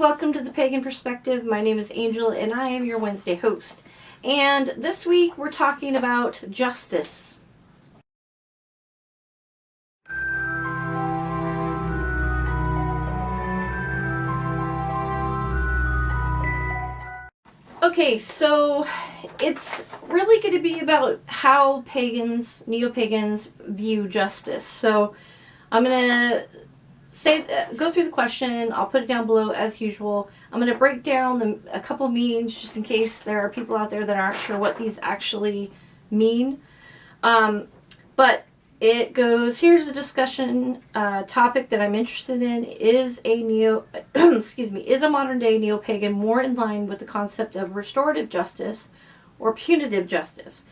welcome to the Pagan Perspective. My name is Angel and I am your Wednesday host. And this week we're talking about justice. Okay, so it's really going to be about how pagans, neo-pagans view justice. So I'm going to go through the question. I'll put it down below as usual. I'm going to break down a couple meanings just in case there are people out there that aren't sure what these actually mean. But it goes, here's the discussion topic that I'm interested in. Is a modern day neo-pagan more in line with the concept of restorative justice or punitive justice?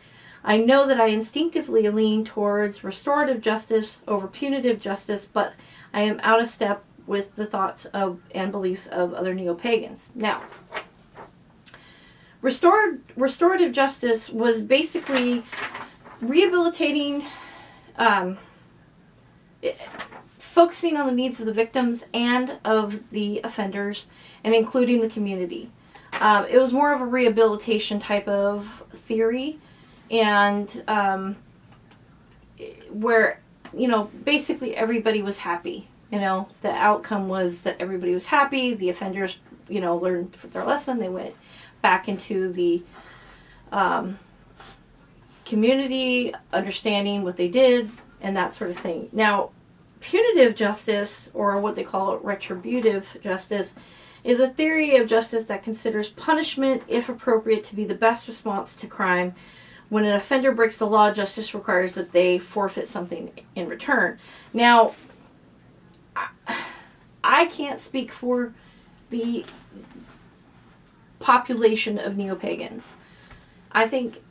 I know that I instinctively lean towards restorative justice over punitive justice, but I am out of step with the thoughts of and beliefs of other neo-pagans. Now, restorative justice was basically rehabilitating, focusing on the needs of the victims and of the offenders, and including the community. It was more of a rehabilitation type of theory, and where, basically everybody was happy. The outcome was that everybody was happy. The offenders, learned their lesson. They went back into the community, understanding what they did, and that sort of thing. Now, punitive justice, or what they call retributive justice, is a theory of justice that considers punishment, if appropriate, to be the best response to crime. When an offender breaks the law, justice requires that they forfeit something in return. Now, I can't speak for the population of neo-pagans. I think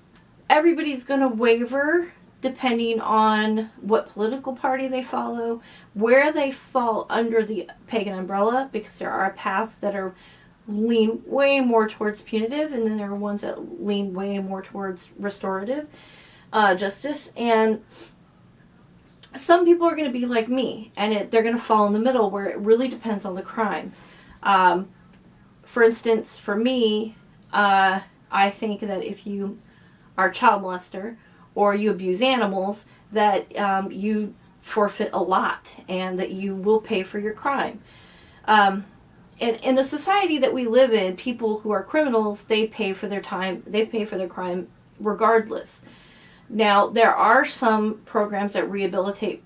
everybody's going to waver depending on what political party they follow, where they fall under the pagan umbrella, because there are paths that lean way more towards punitive, and then there are ones that lean way more towards restorative justice. And some people are going to be like me, and they're going to fall in the middle, where it really depends on the crime. For instance, for me, I think that if you are a child molester or you abuse animals, that you forfeit a lot and that you will pay for your crime. And in the society that we live in, people who are criminals, they pay for their time, they pay for their crime regardless. Now, there are some programs that rehabilitate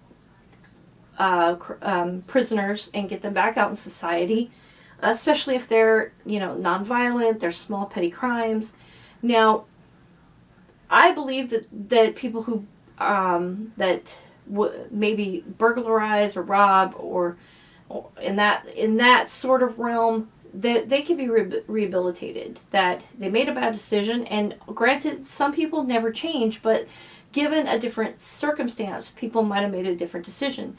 prisoners and get them back out in society, especially if they're, nonviolent, they're small petty crimes. Now, I believe that people who maybe burglarize or rob or in that sort of realm, they can be rehabilitated. That they made a bad decision, and granted, some people never change, but given a different circumstance, people might have made a different decision.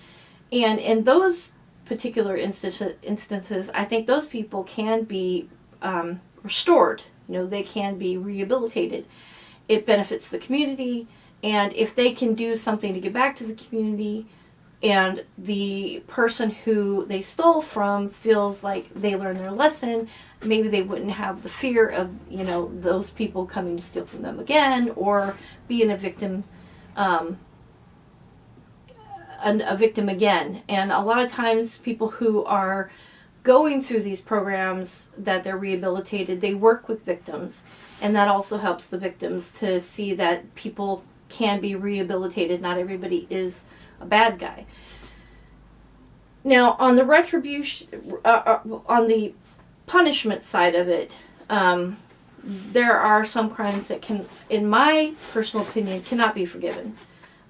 And in those particular instances, I think those people can be restored. They can be rehabilitated. It benefits the community, and if they can do something to give back to the community, and the person who they stole from feels like they learned their lesson, maybe they wouldn't have the fear of, those people coming to steal from them again, or being a victim again. And a lot of times people who are going through these programs that they're rehabilitated, they work with victims, and that also helps the victims to see that people can be rehabilitated. Not everybody is a bad guy. Now, on the retribution, on the punishment side of it, there are some crimes that can, in my personal opinion, cannot be forgiven.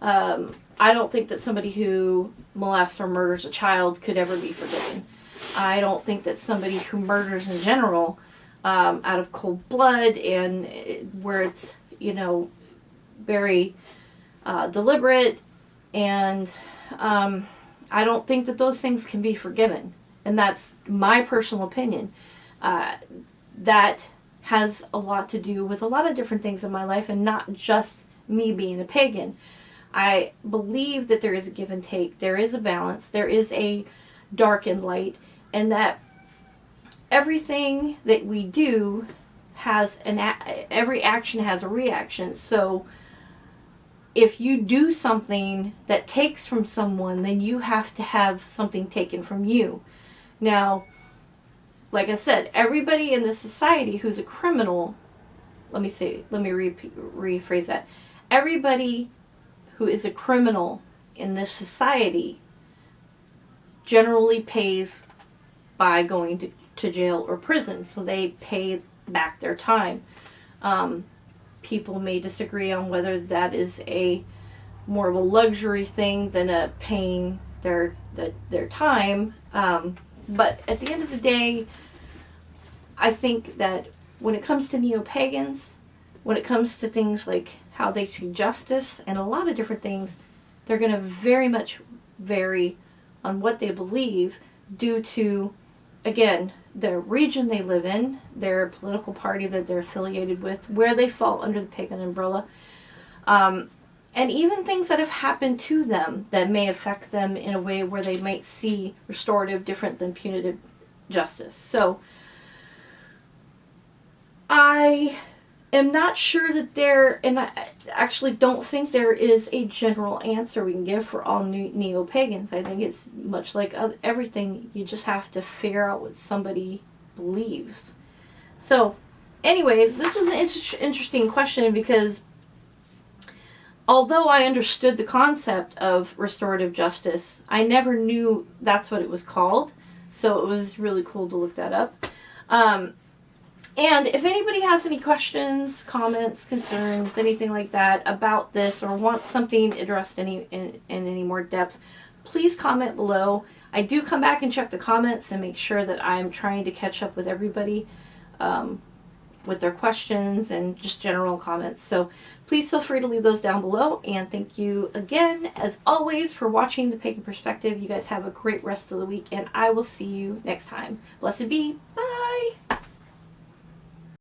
I don't think that somebody who molests or murders a child could ever be forgiven. I don't think that somebody who murders in general, out of cold blood, and where it's, very deliberate, and I don't think that those things can be forgiven. And that's my personal opinion. That has a lot to do with a lot of different things in my life, and not just me being a pagan. I believe that there is a give and take. There is a balance. There is a dark and light. And that everything that we do has every action has a reaction. So if you do something that takes from someone, then you have to have something taken from you. Now, like I said, everybody in this society who's a criminal, let me rephrase that. Everybody who is a criminal in this society generally pays by going to jail or prison, so they pay back their time. People may disagree on whether that is more of a luxury thing than a paying their time. But at the end of the day, I think that when it comes to neo-pagans, when it comes to things like how they see justice and a lot of different things, they're going to very much vary on what they believe due to, again, the region they live in, their political party that they're affiliated with, where they fall under the pagan umbrella, and even things that have happened to them that may affect them in a way where they might see restorative different than punitive justice. So I am not sure that and I actually don't think there is a general answer we can give for all neo-pagans. I think it's much like everything, you just have to figure out what somebody believes. So anyways, this was an interesting question because although I understood the concept of restorative justice, I never knew that's what it was called. So it was really cool to look that up. And if anybody has any questions, comments, concerns, anything like that about this, or wants something addressed in any more depth, please comment below. I do come back and check the comments and make sure that I'm trying to catch up with everybody with their questions and just general comments. So please feel free to leave those down below. And thank you again, as always, for watching The Pagan Perspective. You guys have a great rest of the week, and I will see you next time. Blessed be. Bye.